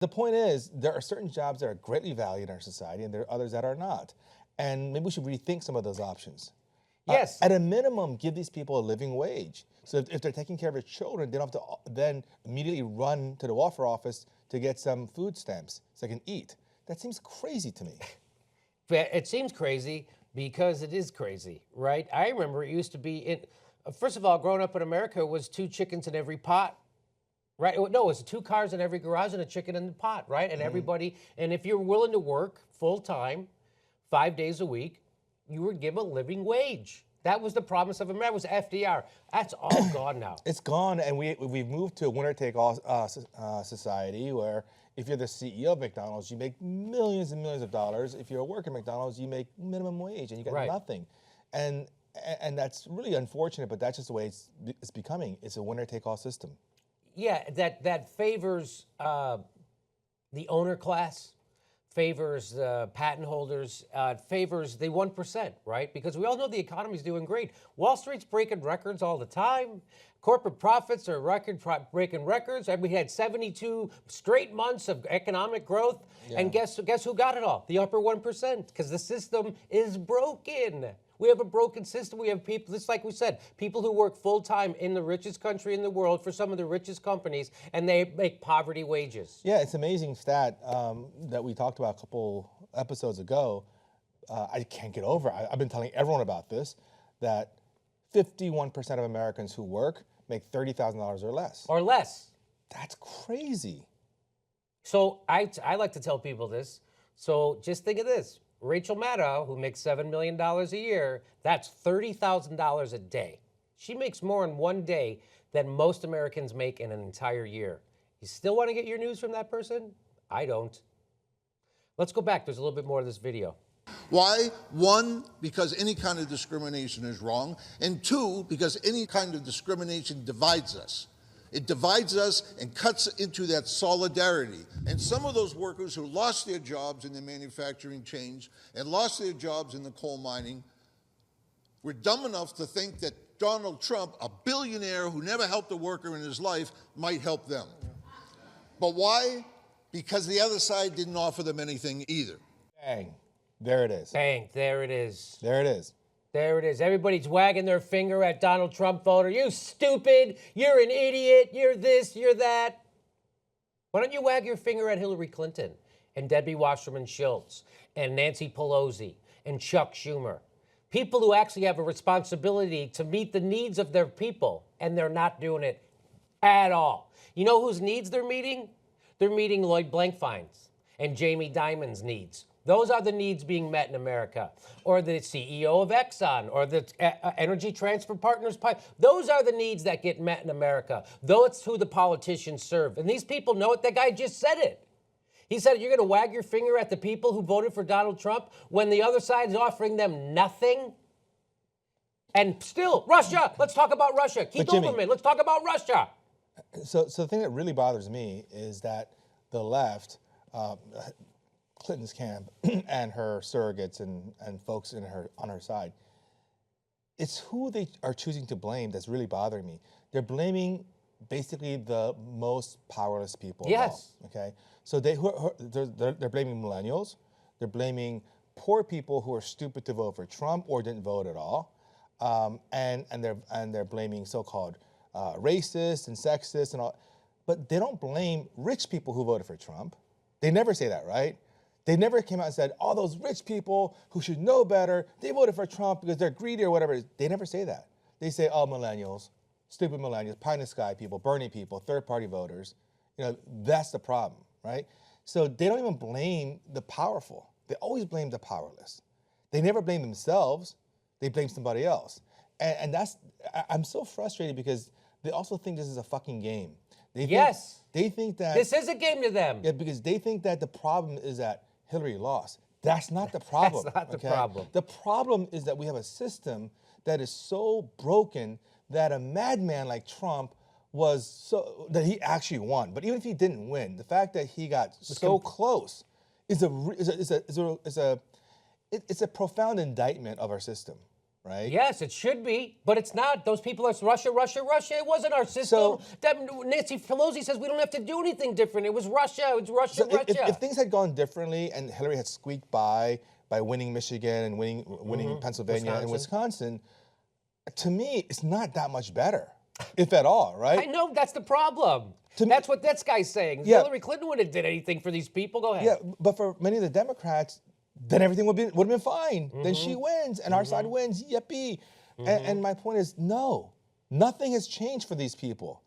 The point is, there are certain jobs that are greatly valued in our society, and there are others that are not. And maybe we should rethink some of those options. Yes. At a minimum, give these people a living wage. So if they're taking care of their children, they don't have to then immediately run to the welfare office to get some food stamps so they can eat. That seems crazy to me. It seems crazy because it is crazy, right? I remember it used to be, first of all, growing up in America, it was 2 chickens in every pot. Right? No, it was 2 cars in every garage and a chicken in the pot, right? And everybody, and if you're willing to work full time, 5 days a week, you would give a living wage. That was the promise of America. It was FDR. That's all gone now. It's gone, and we've moved to a winner-take-all society where if you're the CEO of McDonald's, you make millions and millions of dollars. If you're a worker at McDonald's, you make minimum wage, and you got nothing. And that's really unfortunate, but that's just the way it's becoming. It's a winner-take-all system. Yeah, that favors the owner class, favors patent holders, favors the 1%, right? Because we all know the economy's doing great. Wall Street's breaking records all the time. Corporate profits are breaking records. And we had 72 straight months of economic growth. Yeah. And guess who got it all? The upper 1%, because the system is broken. We have a broken system. We have people, just like we said, people who work full-time in the richest country in the world for some of the richest companies, and they make poverty wages. Yeah, it's an amazing stat that we talked about a couple episodes ago. I can't get over. I've been telling everyone about this, that 51% of Americans who work make $30,000 or less. Or less. That's crazy. So I like to tell people this. So just think of this. Rachel Maddow, who makes $7 million a year, that's $30,000 a day. She makes more in one day than most Americans make in an entire year. You still want to get your news from that person? I don't. Let's go back. There's a little bit more of this video. Why? 1, because any kind of discrimination is wrong, and 2, because any kind of discrimination divides us. It divides us and cuts into that solidarity. And some of those workers who lost their jobs in the manufacturing chains and lost their jobs in the coal mining were dumb enough to think that Donald Trump, a billionaire who never helped a worker in his life, might help them. But why? Because the other side didn't offer them anything either. Bang. There it is. Bang. There it is. There it is. There it is. Everybody's wagging their finger at Donald Trump voter. You stupid. You're an idiot. You're this. You're that. Why don't you wag your finger at Hillary Clinton and Debbie Wasserman Schultz and Nancy Pelosi and Chuck Schumer? People who actually have a responsibility to meet the needs of their people, and they're not doing it at all. You know whose needs they're meeting? They're meeting Lloyd Blankfein's and Jamie Dimon's needs. Those are the needs being met in America. Or the CEO of Exxon, or the Energy Transfer Partners. Those are the needs that get met in America. That's who the politicians serve. And these people know it. That guy just said it. He said, you're going to wag your finger at the people who voted for Donald Trump when the other side is offering them nothing? And still, Russia. Let's talk about Russia. Keith Olbermann, let's talk about Russia. So the thing that really bothers me is that the left, Clinton's camp and her surrogates and folks on her side, it's who they are choosing to blame that's really bothering me. They're blaming basically the most powerless people. Yes. Okay. So they're blaming millennials. They're blaming poor people who are stupid to vote for Trump or didn't vote at all, and they're blaming so-called racists and sexists and all. But they don't blame rich people who voted for Trump. They never say that, right? They never came out and said, all those rich people who should know better, they voted for Trump because they're greedy or whatever. They never say that. They say, oh, millennials, stupid millennials, pie in the sky people, Bernie people, third-party voters. You know, that's the problem, right? So they don't even blame the powerful. They always blame the powerless. They never blame themselves. They blame somebody else. And I'm so frustrated because they also think this is a fucking game. They think that this is a game to them. Yeah, because they think that the problem is that Hillary lost. That's not the problem. That's not the problem. The problem is that we have a system that is so broken that a madman like Trump that he actually won. But even if he didn't win, the fact that he got so close is a profound indictment of our system. right? Yes, it should be, but it's not. Those people are Russia, Russia, Russia. It wasn't our system. So- Nancy Pelosi says we don't have to do anything different. It was Russia. It's Russia, So Russia. if things had gone differently and Hillary had squeaked by winning Michigan and winning Pennsylvania and Wisconsin, to me, it's not that much better, if at all, right? I know that's the problem. To me- That's what this guy's saying. Yeah. Hillary Clinton wouldn't have did anything for these people. Go ahead. Yeah, but for many of the Democrats, then everything would have been fine. Then she wins and our side wins. Yippee! And my point is, no, nothing has changed for these people.